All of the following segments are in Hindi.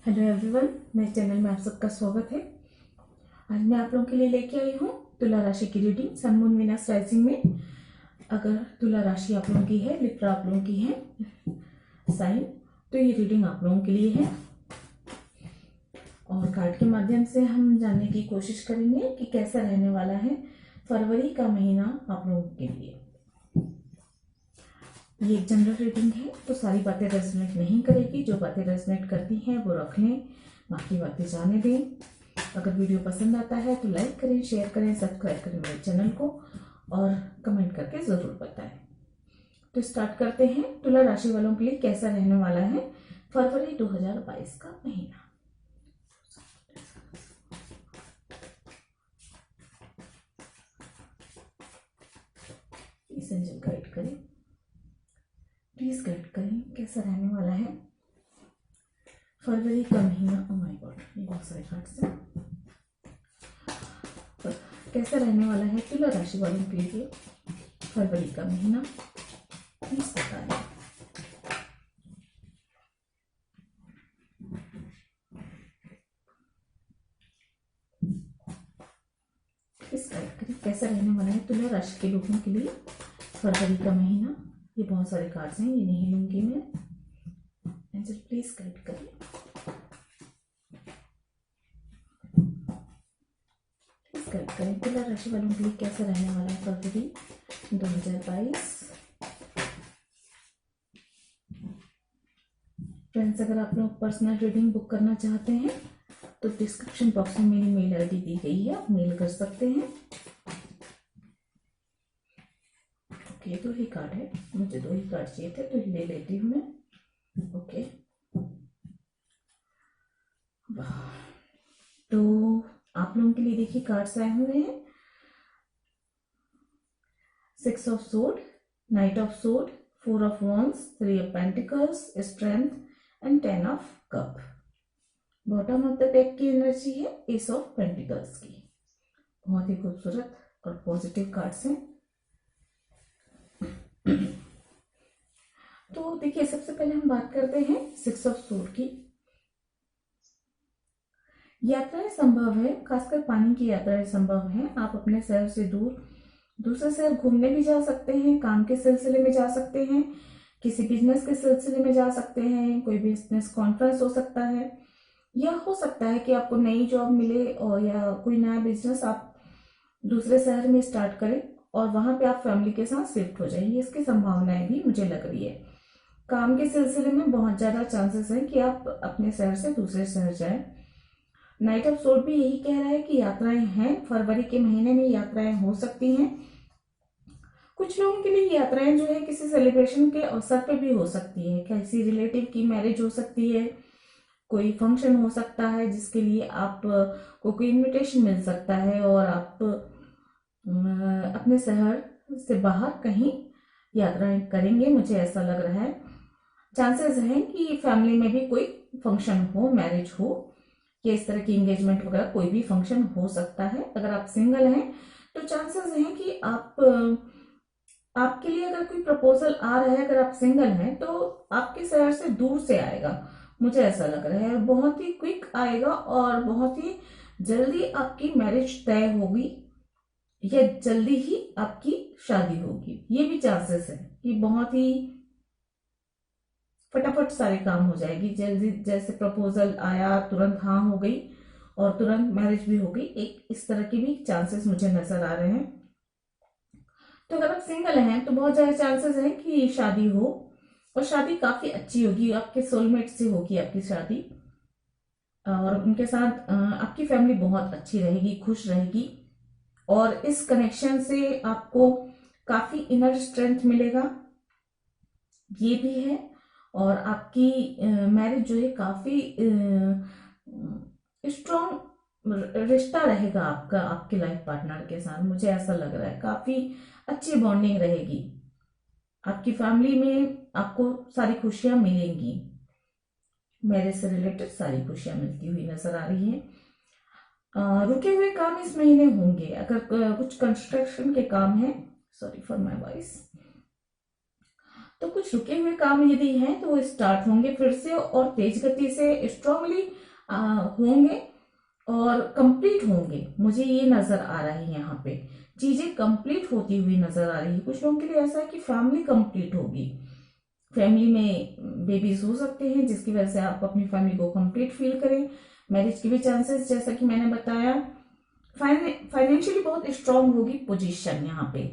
हेलो एवरीवन, मेरे चैनल में आप सबका स्वागत है। आज मैं आप लोगों के लिए लेके आई हूँ तुला राशि की reading sun moon Venus rising में। अगर तुला राशि आप लोगों की है, लिब्रा आप लोगों की है साइन, तो ये रीडिंग आप लोगों के लिए है। और कार्ड के माध्यम से हम जानने की कोशिश करेंगे कि कैसा रहने वाला है फरवरी का महीना आप लोगों के लिए। ये एक जनरल रीडिंग है, तो सारी बातें रेजोनेट नहीं करेगी। जो बातें रेजोनेट करती हैं वो रख लें, बाकी बातें जाने दें। अगर वीडियो पसंद आता है तो लाइक करें, शेयर करें, सब्सक्राइब करें मेरे चैनल को और कमेंट करके ज़रूर बताएं। तो स्टार्ट करते हैं। तुला राशि वालों के लिए कैसा रहने वाला है फरवरी 2022 का महीना। इस एंजल गाइड करें, प्लीज गाइड करें कैसा रहने वाला है फरवरी का महीना। ओह माय गॉड, ये बहुत सारे कार्ड्स हैं। कैसा रहने वाला है तुला राशि वालों के लिए फरवरी का महीना, प्लीज बताएं। प्लीज गाइड करें कैसा रहने वाला है तुला राशि के लोगों के लिए फरवरी का महीना। ये बहुत सारे कार्ड्स हैं, ये नहीं लूंगी मैं। एंजल प्लीज गाइड करें। गाइड करें तुला राशि वालों के लिए कैसा रहने वाला है फरवरी 2022। फ्रेंड्स, अगर आप लोग पर्सनल रीडिंग बुक करना चाहते हैं तो डिस्क्रिप्शन बॉक्स में मेरी मेल आईडी दी गई है, आप मेल कर सकते हैं। ओके, दो ही कार्ड है, मुझे दो ही कार्ड चाहिए थे तो ले लेती हूँ मैं। ओके, तो आप लोगों के लिए देखिए कार्ड्स आए हुए हैं। 6 of sword, night of sword, 4 of wands, 3 of pentacles, strength and 10 of cup. Bottom of the deck की एनर्जी है एस ऑफ पेंटिकल्स की। बहुत ही खूबसूरत और पॉजिटिव कार्ड्स हैं। तो देखिए, सबसे पहले हम बात करते हैं 6 ऑफ सोर्ड की। यात्राएं संभव है, खासकर पानी की यात्राएं संभव है। आप अपने शहर से दूर दूसरे शहर घूमने भी जा सकते हैं, काम के सिलसिले में जा सकते हैं, किसी बिजनेस के सिलसिले में जा सकते हैं, कोई बिजनेस कॉन्फ्रेंस हो सकता है, या हो सकता है कि आपको नई जॉब मिले और या कोई नया बिजनेस आप दूसरे शहर में स्टार्ट करें और वहां पे आप फैमिली के साथ शिफ्ट हो जाएंगे। इसकी संभावनाएं भी मुझे लग रही है। काम के सिलसिले में बहुत ज्यादा चांसेस है कि आप अपने शहर से दूसरे शहर जाएं। नाइट ऑफ सोर्ड भी यही कह रहा है कि यात्राएं हैं, फरवरी के महीने में यात्राएं हो सकती हैं। कुछ लोगों के लिए यात्राएं जो है किसी सेलिब्रेशन के अवसर पे भी हो सकती है। किसी रिलेटिव की मैरिज हो सकती है, कोई फंक्शन हो सकता है जिसके लिए आप को कोई इनविटेशन मिल सकता है और आप अपने शहर से बाहर कहीं यात्राएं करेंगे, मुझे ऐसा लग रहा है। चांसेस हैं कि फैमिली में भी कोई फंक्शन हो, मैरिज हो या इस तरह की एंगेजमेंट वगैरह कोई भी फंक्शन हो सकता है। अगर आप सिंगल हैं तो चांसेस हैं कि आपके लिए अगर कोई प्रपोजल आ रहा है, अगर आप सिंगल हैं तो आपके शहर से दूर से आएगा, मुझे ऐसा लग रहा है। बहुत ही क्विक आएगा और बहुत ही जल्दी आपकी मैरिज तय होगी या जल्दी ही आपकी शादी होगी। ये भी चांसेस है कि बहुत ही फटाफट सारे काम हो जाएगी। जल्दी, जैसे प्रपोजल आया तुरंत हाँ हो गई और तुरंत मैरिज भी हो गई, एक इस तरह की भी चांसेस मुझे नजर आ रहे हैं। तो अगर आप सिंगल हैं तो बहुत ज्यादा चांसेस है कि शादी हो और शादी काफी अच्छी होगी, आपके सोलमेट से होगी आपकी शादी और उनके साथ आपकी फैमिली बहुत अच्छी रहेगी, खुश रहेगी और इस कनेक्शन से आपको काफी इनर स्ट्रेंथ मिलेगा, ये भी है। और आपकी मैरिज जो है काफी स्ट्रॉन्ग रिश्ता रहेगा आपका आपके लाइफ पार्टनर के साथ, मुझे ऐसा लग रहा है। काफी अच्छी बॉन्डिंग रहेगी, आपकी फैमिली में आपको सारी खुशियां मिलेंगी। मैरिज से रिलेटेड सारी खुशियां मिलती हुई नजर आ रही हैं। रुके हुए काम इस महीने होंगे। अगर कुछ कंस्ट्रक्शन के काम है, सॉरी फॉर माय वॉइस, तो कुछ रुके हुए काम यदि हैं तो वो स्टार्ट होंगे फिर से और तेज गति से स्ट्रांगली होंगे और कंप्लीट होंगे। मुझे ये नजर आ रहा है, यहाँ पे चीजें कंप्लीट होती हुई नजर आ रही है। कुछ लोगों के लिए ऐसा है कि फैमिली कंप्लीट होगी, फैमिली में बेबीज हो सकते हैं जिसकी वजह से आप अपनी फैमिली को कंप्लीट फील करें। मैरिज के भी चांसेस, जैसा कि मैंने बताया। फाइनेंशियली बहुत स्ट्रांग होगी पोजीशन यहाँ पे।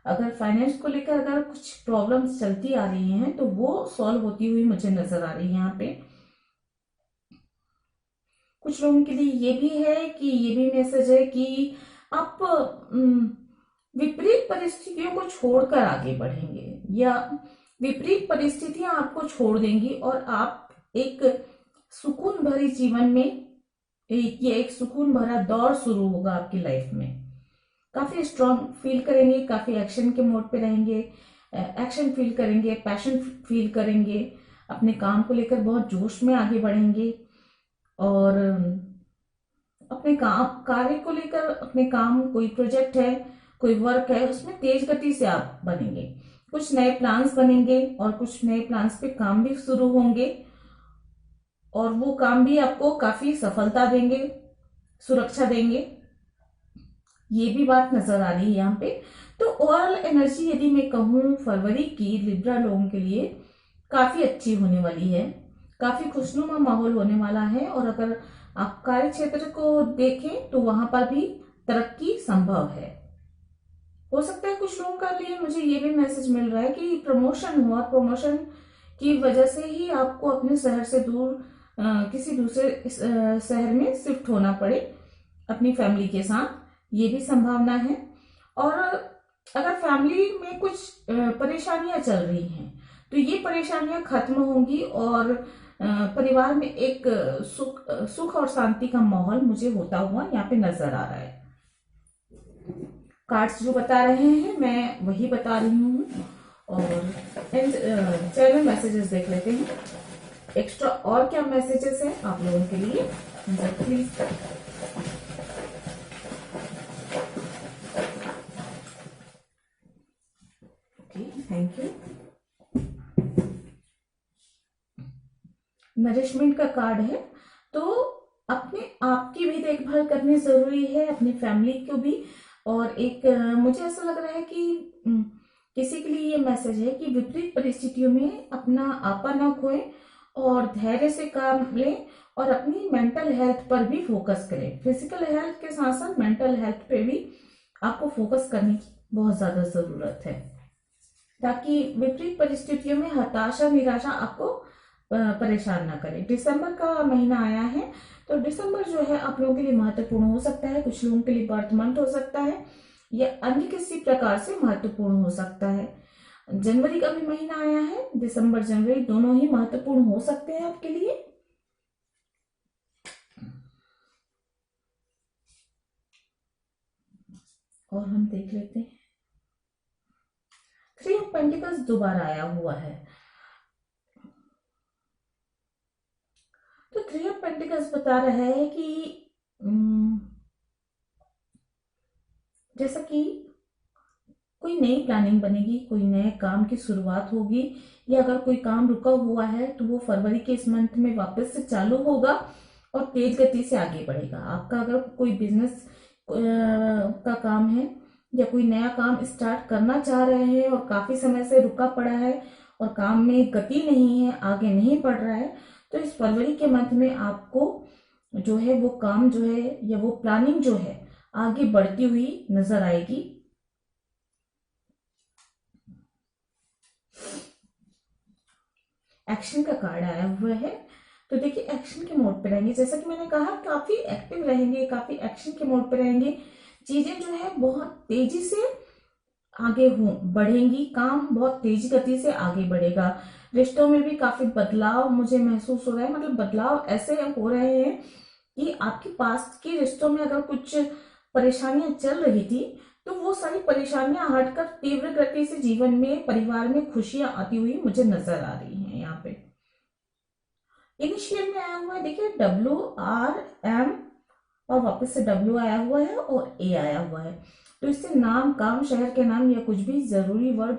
अगर फाइनेंस को लेकर अगर कुछ प्रॉब्लम्स चलती आ रही हैं तो वो सॉल्व होती हुई मुझे नजर आ रही है यहाँ पे। कुछ लोगों के लिए ये भी है कि ये भी मैसेज है कि आप विपरीत परिस्थितियों को छोड़कर आगे बढ़ेंगे या विपरीत परिस्थितियां आपको छोड़ देंगी और आप एक सुकून भरी जीवन में एक सुकून भरा दौर शुरू होगा आपकी लाइफ में। काफी स्ट्रांग फील करेंगे, काफी एक्शन के मोड पे रहेंगे, एक्शन फील करेंगे, पैशन फील करेंगे, अपने काम को लेकर बहुत जोश में आगे बढ़ेंगे और अपने काम कार्य को लेकर अपने काम, कोई प्रोजेक्ट है, कोई वर्क है, उसमें तेज गति से आप बनेंगे। कुछ नए प्लान्स बनेंगे और कुछ नए प्लान्स पे काम भी शुरू होंगे और वो काम भी आपको काफी सफलता देंगे, सुरक्षा देंगे। ये भी बात नजर आ रही है यहाँ पे। तो ओवरऑल एनर्जी यदि मैं कहूँ फरवरी की लिब्रा लोगों के लिए काफी अच्छी होने वाली है, काफी खुशनुमा माहौल होने वाला है। और अगर आप कार्य क्षेत्र को देखें तो वहां पर भी तरक्की संभव है। हो सकता है कुछ लोगों के लिए मुझे ये भी मैसेज मिल रहा है कि प्रमोशन हुआ, प्रमोशन की वजह से ही आपको अपने शहर से दूर किसी दूसरे शहर में शिफ्ट होना पड़े अपनी फैमिली के साथ, ये भी संभावना है। और अगर फैमिली में कुछ परेशानियां चल रही हैं तो ये परेशानियां खत्म होंगी और परिवार में एक सुख और शांति का माहौल मुझे होता हुआ यहाँ पे नजर आ रहा है। कार्ड्स जो बता रहे हैं मैं वही बता रही हूँ। और चैनल मैसेजेस देख लेते हैं, एक्स्ट्रा और क्या मैसेजेस हैं आप लोगों के लिए, प्लीज। Thank you. नरिशमेंट का कार्ड है, तो अपने आप की भी देखभाल करनी जरूरी है, अपनी फैमिली को भी। और एक मुझे ऐसा लग रहा है कि किसी के लिए ये मैसेज है कि विपरीत परिस्थितियों में अपना आपा ना खोएं और धैर्य से काम लें और अपनी मेंटल हेल्थ पर भी फोकस करें। फिजिकल हेल्थ के साथ साथ मेंटल हेल्थ पे भी आपको फोकस करने की बहुत ज्यादा जरूरत है, ताकि विपरीत परिस्थितियों में हताशा निराशा आपको परेशान ना करे। दिसंबर का महीना आया है, तो दिसंबर जो है आप लोगों के लिए महत्वपूर्ण हो सकता है। कुछ लोगों के लिए बर्थ मंथ हो सकता है या अन्य किसी प्रकार से महत्वपूर्ण हो सकता है। जनवरी का भी महीना आया है, दिसंबर जनवरी दोनों ही महत्वपूर्ण हो सकते हैं आपके लिए। और हम देख लेते हैं, 3 ऑफ पेंटिकल्स दोबारा आया हुआ है। तो 3 ऑफ पेंटिकल्स बता रहा है कि जैसा कि कोई नई प्लानिंग बनेगी, कोई नए काम की शुरुआत होगी, या अगर कोई काम रुका हुआ है तो वो फरवरी के इस मंथ में वापस से चालू होगा और तेज गति से आगे बढ़ेगा। आपका अगर कोई बिजनेस का काम है या कोई नया काम स्टार्ट करना चाह रहे हैं और काफी समय से रुका पड़ा है और काम में गति नहीं है, आगे नहीं बढ़ रहा है, तो इस फरवरी के मंथ में आपको जो है वो काम जो है या वो प्लानिंग जो है आगे बढ़ती हुई नजर आएगी। एक्शन का कार्ड आया हुआ है, तो देखिए एक्शन के मोड पे रहेंगे। जैसा कि मैंने कहा, काफी एक्टिव रहेंगे, काफी एक्शन के मोड पे रहेंगे। चीजें जो है बहुत तेजी से आगे बढ़ेंगी, काम बहुत तेज गति से आगे बढ़ेगा। रिश्तों में भी काफी बदलाव मुझे महसूस हो रहा है, मतलब बदलाव ऐसे हो रहे हैं कि आपके पास के रिश्तों में अगर कुछ परेशानियां चल रही थी तो वो सारी परेशानियां हटकर तीव्र गति से जीवन में, परिवार में खुशियां आती हुई मुझे नजर आ रही हैं। यहाँ पे इनिशियल में आया हुआ है, देखिए WRM और वापस से W आया हुआ है और A आया हुआ है। तो इससे नाम, काम, शहर के नाम या कुछ भी जरूरी वर्ड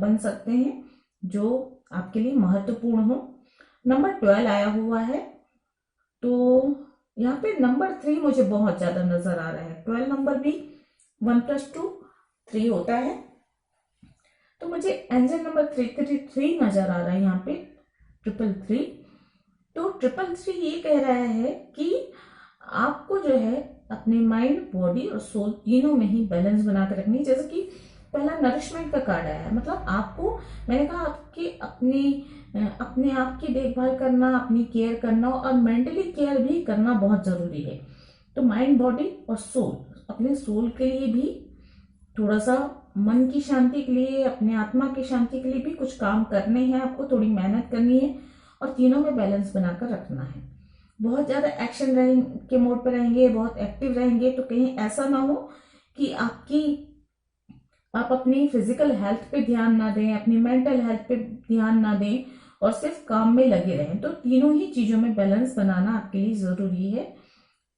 बन सकते हैं जो आपके लिए महत्वपूर्ण हो। नंबर 12 आया हुआ है, तो यहाँ पे नंबर 3 मुझे बहुत ज्यादा नजर आ रहा है। 12 नंबर भी 1 + 2 3 होता है, तो मुझे एंजल नंबर 333 नजर आ रहा है यहाँ पे, 333। तो 333 ये कह रहा है कि आपको जो है अपने माइंड, बॉडी और सोल तीनों में ही बैलेंस बना कर रखनी है। जैसे कि पहला नरिशमेंट का कार्ड आया है, मतलब आपको, मैंने कहा आपके अपने आप की देखभाल करना, अपनी केयर करना और मेंटली केयर भी करना बहुत जरूरी है। तो माइंड, बॉडी और सोल, अपने सोल के लिए भी थोड़ा सा, मन की शांति के लिए, अपने आत्मा की शांति के लिए भी कुछ काम करने हैं आपको, थोड़ी मेहनत करनी है और तीनों में बैलेंस बनाकर रखना है। बहुत ज्यादा एक्शन के मोड पे रहेंगे, बहुत एक्टिव रहेंगे, तो कहीं ऐसा ना हो कि आप अपनी फिजिकल हेल्थ पे ध्यान ना दें, अपनी मेंटल हेल्थ पे ध्यान ना दें और सिर्फ काम में लगे रहें। तो तीनों ही चीजों में बैलेंस बनाना आपके लिए जरूरी है।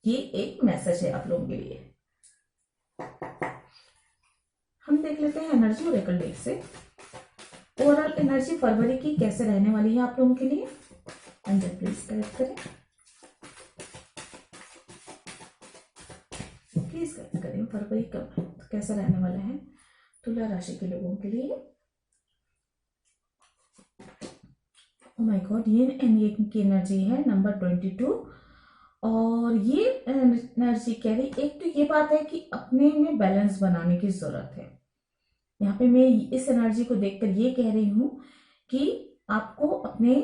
ये एक मैसेज है आप लोगों के लिए। हम देख लेते हैं एनर्जी ओरेकल डेक से ओवरऑल एनर्जी फरवरी की कैसे रहने वाली है आप लोगों के लिए। एंजल प्लीज करेक्ट करें, प्लीज करेक्ट करें, फरवरी कब कैसा रहने वाला है तुला राशि के लोगों के लिए। ओह माय गॉड, ये एंड की एनर्जी है नंबर 22, और ये एनर्जी कह रही, एक तो ये बात है कि अपने में बैलेंस बनाने की जरूरत है। यहाँ पे मैं इस एनर्जी को देखकर ये कह रही हूं कि आपको अपने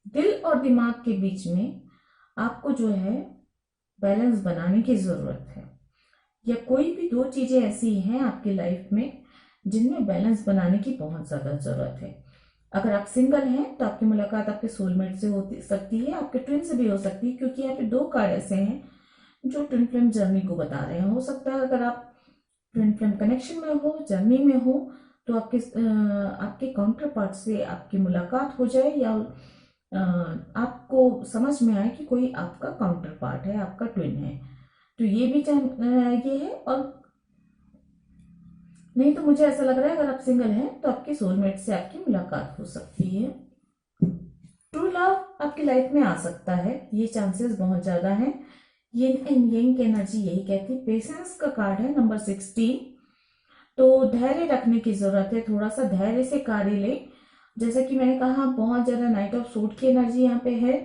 दिल और दिमाग के बीच में आपको जो है बैलेंस बनाने की जरूरत है, या कोई भी दो चीजें ऐसी हैं आपकी लाइफ में जिनमें बैलेंस बनाने की बहुत ज्यादा जरूरत है। अगर आप सिंगल हैं तो आपकी मुलाकात आपके सोलमेट से हो सकती है, आपके ट्विन से भी हो सकती है, क्योंकि यहाँ पे दो कार्ड ऐसे हैं जो ट्विन फ्लेम जर्नी को बता रहे हैं। हो सकता है अगर आप ट्विन फ्लेम कनेक्शन में हो, जर्नी में हो, तो आपके काउंटर पार्ट से आपकी मुलाकात हो जाए, या आपको समझ में आए कि कोई आपका काउंटर पार्ट है, आपका ट्विन है। तो ये भी ये है, और नहीं तो मुझे ऐसा लग रहा है अगर आप सिंगल हैं तो आपके सोलमेट से आपकी मुलाकात हो सकती है। ट्रू लव आपकी लाइफ में आ सकता है, ये चांसेस बहुत ज्यादा हैं। यिन एंड यंग की एनर्जी यही कहती। पेशेंस का कार्ड है नंबर 16, तो धैर्य रखने की जरूरत है, थोड़ा सा धैर्य से कार्य लें। जैसे कि मैंने कहा, बहुत ज्यादा नाइट ऑफ सूट की एनर्जी यहाँ पे है,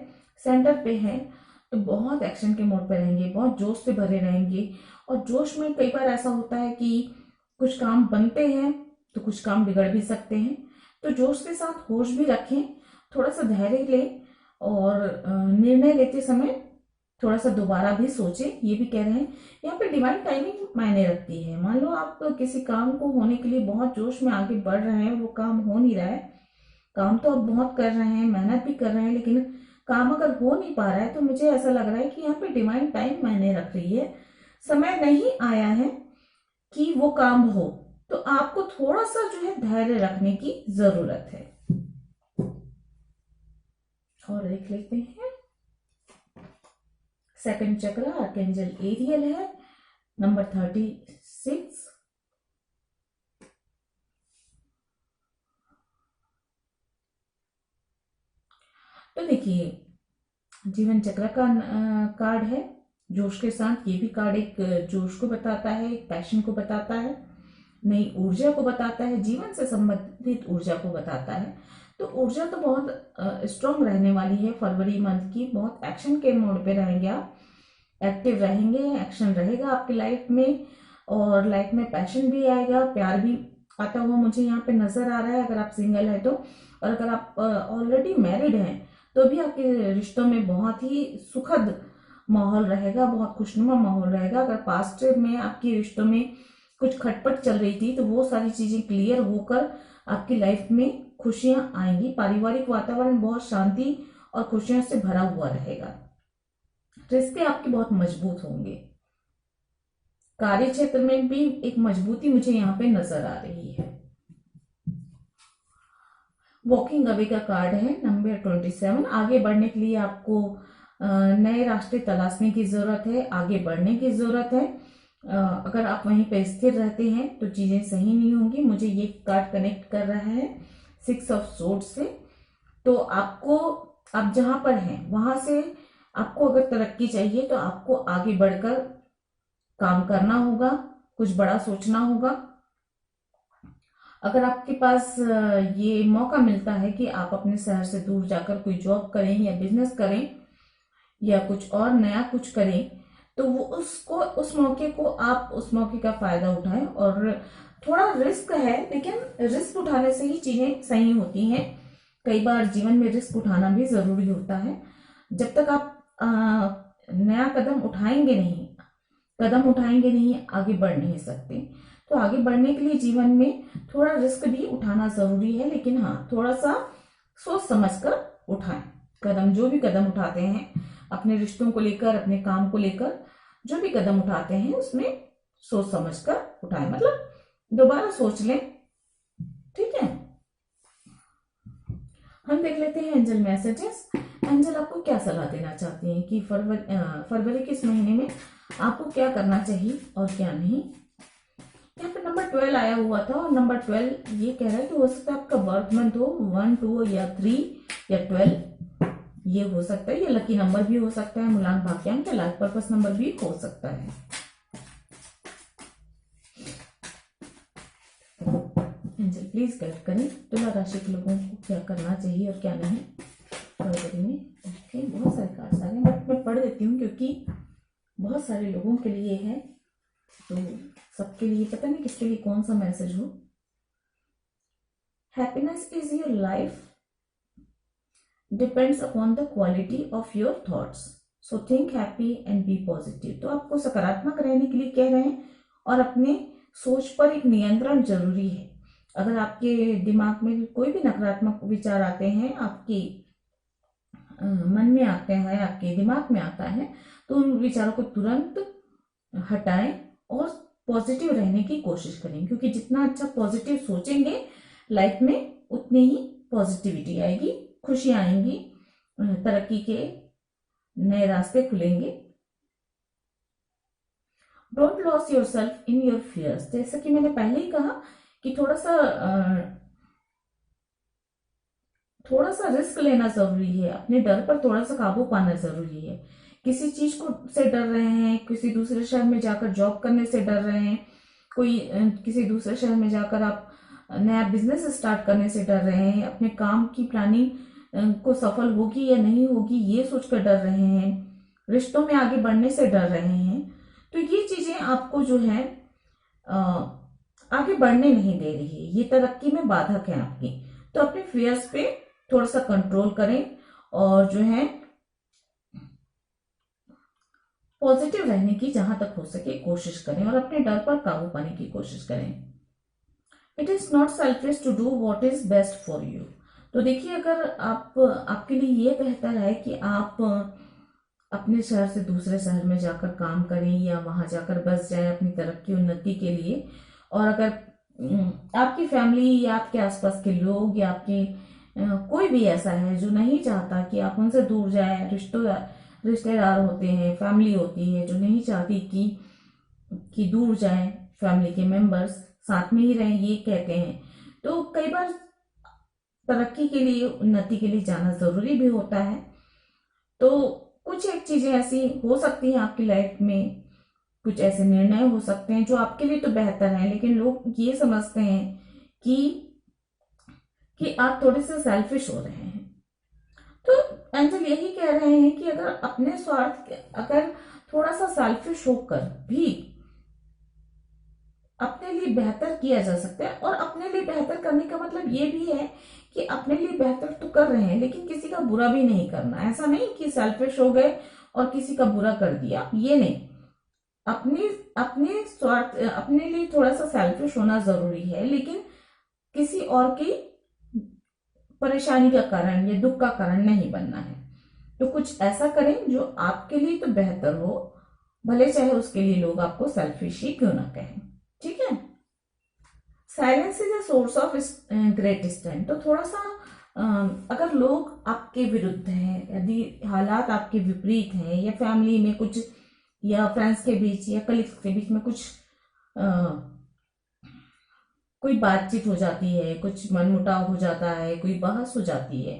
सेंटर पे है, तो बहुत एक्शन के मोड पे रहेंगे, बहुत जोश से भरे रहेंगे। और जोश में कई बार ऐसा होता है कि कुछ काम बनते हैं तो कुछ काम बिगड़ भी सकते हैं, तो जोश के साथ होश भी रखें, थोड़ा सा धैर्य लें और निर्णय लेते समय थोड़ा सा दोबारा भी सोचें, ये भी कह रहे हैं। यहाँ पे डिवाइन टाइमिंग मायने रखती है। मान लो आप किसी काम को होने के लिए बहुत जोश में आगे बढ़ रहे हैं, वो काम हो नहीं रहा है, काम तो आप बहुत कर रहे हैं, मेहनत भी कर रहे हैं, लेकिन काम अगर हो नहीं पा रहा है, तो मुझे ऐसा लग रहा है कि यहाँ पे डिवाइन टाइम मायने रख रही है, समय नहीं आया है कि वो काम हो, तो आपको थोड़ा सा जो है धैर्य रखने की जरूरत है। और देख लेते हैं सेकंड चक्र आर्कएंजल एरियल है नंबर 36। तो देखिए, जीवन चक्र का कार्ड है जोश के साथ। ये भी कार्ड एक जोश को बताता है, एक पैशन को बताता है, नई ऊर्जा को बताता है, जीवन से संबंधित ऊर्जा को बताता है। तो ऊर्जा तो बहुत स्ट्रांग रहने वाली है फरवरी मंथ की। बहुत एक्शन के मोड पे रहेंगे आप, एक्टिव रहेंगे, एक्शन रहेगा आपकी लाइफ में, और लाइफ में पैशन भी आएगा, प्यार भी आता हुआ मुझे यहाँ पे नजर आ रहा है अगर आप सिंगल है तो। और अगर आप ऑलरेडी मैरिड हैं तो भी आपके रिश्तों में बहुत ही सुखद माहौल रहेगा, बहुत खुशनुमा माहौल रहेगा। अगर पास्ट में आपके रिश्तों में कुछ खटपट चल रही थी तो वो सारी चीजें क्लियर होकर आपकी लाइफ में खुशियां आएंगी। पारिवारिक वातावरण बहुत शांति और खुशियों से भरा हुआ रहेगा। रिश्ते आपके बहुत मजबूत होंगे। कार्य क्षेत्र में भी एक मजबूती मुझे यहाँ पे नजर आ रही है। वॉकिंग अवे का कार्ड है नंबर 27। आगे बढ़ने के लिए आपको नए रास्ते तलाशने की जरूरत है, आगे बढ़ने की जरूरत है। अगर आप वहीं पे स्थिर रहते हैं तो चीजें सही नहीं होंगी। मुझे ये कार्ड कनेक्ट कर रहा है 6 ऑफ सोर्ड से। तो आपको, आप जहां पर हैं वहां से आपको अगर तरक्की चाहिए तो आपको आगे बढ़कर काम करना होगा, कुछ बड़ा सोचना होगा। अगर आपके पास ये मौका मिलता है कि आप अपने शहर से दूर जाकर कोई जॉब करें या बिजनेस करें या कुछ और नया कुछ करें, तो वो उसको, उस मौके को आप उस मौके का फायदा उठाएं। और थोड़ा रिस्क है, लेकिन रिस्क उठाने से ही चीजें सही होती हैं। कई बार जीवन में रिस्क उठाना भी जरूरी होता है। जब तक आप नया कदम उठाएंगे नहीं, आगे बढ़ नहीं सकते। तो आगे बढ़ने के लिए जीवन में थोड़ा रिस्क भी उठाना जरूरी है, लेकिन हाँ, थोड़ा सा सोच समझकर उठाएं कदम। जो भी कदम उठाते हैं अपने रिश्तों को लेकर, अपने काम को लेकर, जो भी कदम उठाते हैं उसमें सोच समझकर उठाएं, मतलब दोबारा सोच लें। ठीक है, हम देख लेते हैं एंजल मैसेजेस। एंजल आपको क्या सलाह देना चाहती हैं कि फरवरी के इस महीने में आपको क्या करना चाहिए और क्या नहीं। यहाँ पे नंबर 12 आया हुआ था, और नंबर 12 ये कह रहा है कि हो सकता है आपका बर्थ मंथ हो 1, 2 या 3 या 12, ये हो सकता है। ये लकी नंबर भी हो सकता है, मूलांक भाग्यांक या लाइफ पर्पस नंबर भी हो सकता है। एंजल प्लीज गाइड करें तुला राशि के लोगों को क्या करना चाहिए और क्या नहीं फरवरी में। ओके, बहुत सारे कार्ड्स आ रहे हैं, बट मैं पढ़ देती हूँ क्योंकि बहुत सारे लोगों के लिए है, तो सबके लिए पता नहीं किसके लिए कौन सा मैसेज हो। Happiness is your life depends upon the quality of your thoughts, so think happy and be positive. तो आपको सकारात्मक रहने के लिए कह रहे हैं, और अपने सोच पर एक नियंत्रण जरूरी है। अगर आपके दिमाग में कोई भी नकारात्मक विचार आते हैं, आपके मन में आते हैं, आपके दिमाग में आता है, तो उन विचारों को तुरंत हटाएं और पॉजिटिव रहने की कोशिश करें, क्योंकि जितना अच्छा पॉजिटिव सोचेंगे लाइफ में, उतनी ही पॉजिटिविटी आएगी, खुशियां आएंगी, तरक्की के नए रास्ते खुलेंगे। Don't loss yourself in your fears. जैसा कि मैंने पहले ही कहा कि थोड़ा सा रिस्क लेना जरूरी है, अपने डर पर थोड़ा सा काबू पाना जरूरी है। किसी चीज को से डर रहे हैं, किसी दूसरे शहर में जाकर जॉब करने से डर रहे हैं, किसी दूसरे शहर में जाकर आप नया बिजनेस स्टार्ट करने से डर रहे हैं, अपने काम की प्लानिंग को सफल होगी या नहीं होगी ये सोचकर डर रहे हैं, रिश्तों में आगे बढ़ने से डर रहे हैं, तो ये चीजें आपको जो है आगे बढ़ने नहीं दे रही है, ये तरक्की में बाधक है आपकी। तो अपने फियर्स पे थोड़ा सा कंट्रोल करें और जो है पॉजिटिव रहने की जहां तक हो सके कोशिश करें, और अपने डर पर काबू पाने की कोशिश करें। It is not selfish to do what is best for you. तो देखिए, अगर आपके लिए ये बेहतर है कि आप अपने शहर से दूसरे शहर में जाकर काम करें या वहां जाकर बस जाए अपनी तरक्की उन्नति के लिए, और अगर आपकी फैमिली या आपके आसपास के लोग या आपके कोई भी ऐसा है जो नहीं चाहता कि आप उनसे दूर जाए, रिश्तेदार होते हैं, फैमिली होती है जो नहीं चाहती कि दूर जाए, फैमिली के मेंबर्स साथ में ही रहें, ये कहते हैं, तो कई बार तरक्की के लिए, उन्नति के लिए जाना जरूरी भी होता है। तो कुछ एक चीजें ऐसी हो सकती हैं आपकी लाइफ में, कुछ ऐसे निर्णय हो सकते हैं जो आपके लिए तो बेहतर है, लेकिन लोग ये समझते हैं कि आप थोड़े से सेल्फिश हो रहे हैं। तो एंजल यही कह रहे हैं कि अगर थोड़ा सा सेल्फिश होकर भी अपने लिए बेहतर किया जा सकता है, और अपने लिए बेहतर करने का मतलब ये भी है कि अपने लिए बेहतर तो कर रहे हैं लेकिन किसी का बुरा भी नहीं करना। ऐसा नहीं कि सेल्फिश हो गए और किसी का बुरा कर दिया, ये नहीं। अपने लिए थोड़ा सा सेल्फिश होना जरूरी है, लेकिन किसी और की परेशानी का कारण या दुख का कारण नहीं बनना है। तो कुछ ऐसा करें जो आपके लिए तो बेहतर हो, भले चाहे उसके लिए लोग आपको सेल्फिश ही क्यों ना कहें। ठीक है, silence is a source of great strength. तो थोड़ा सा अगर लोग आपके विरुद्ध हैं, यदि हालात आपके विपरीत हैं, या फैमिली में कुछ या फ्रेंड्स के बीच या कलीग्स के बीच में कुछ कोई बातचीत हो जाती है, कुछ मनमुटाव हो जाता है, कोई बहस हो जाती है,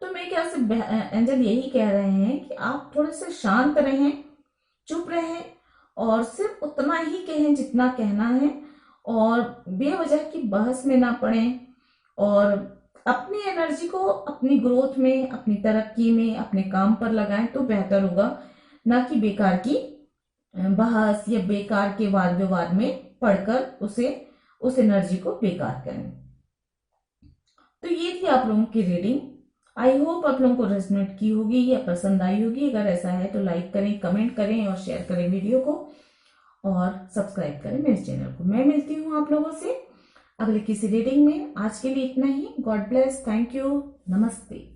तो मेरे ख्याल से एंजल यही कह रहे हैं कि आप थोड़े से शांत रहें, चुप रहें और सिर्फ उतना ही कहें जितना कहना है, और बेवजह की बहस में ना पड़ें, और अपनी एनर्जी को अपनी ग्रोथ में, अपनी तरक्की में, अपने काम पर लगाएं तो बेहतर होगा, ना कि बेकार की बहस या बेकार के वाद विवाद में पढ़कर उस एनर्जी को बेकार करें। तो ये थी आप लोगों की रीडिंग। आई होप आप लोगों को रेजोनेट की होगी या पसंद आई होगी। अगर ऐसा है तो लाइक करें, कमेंट करें और शेयर करें वीडियो को, और सब्सक्राइब करें मेरे चैनल को। मैं मिलती हूँ आप लोगों से अगले किसी रीडिंग में। आज के लिए इतना ही। गॉड ब्लेस, थैंक यू, नमस्ते।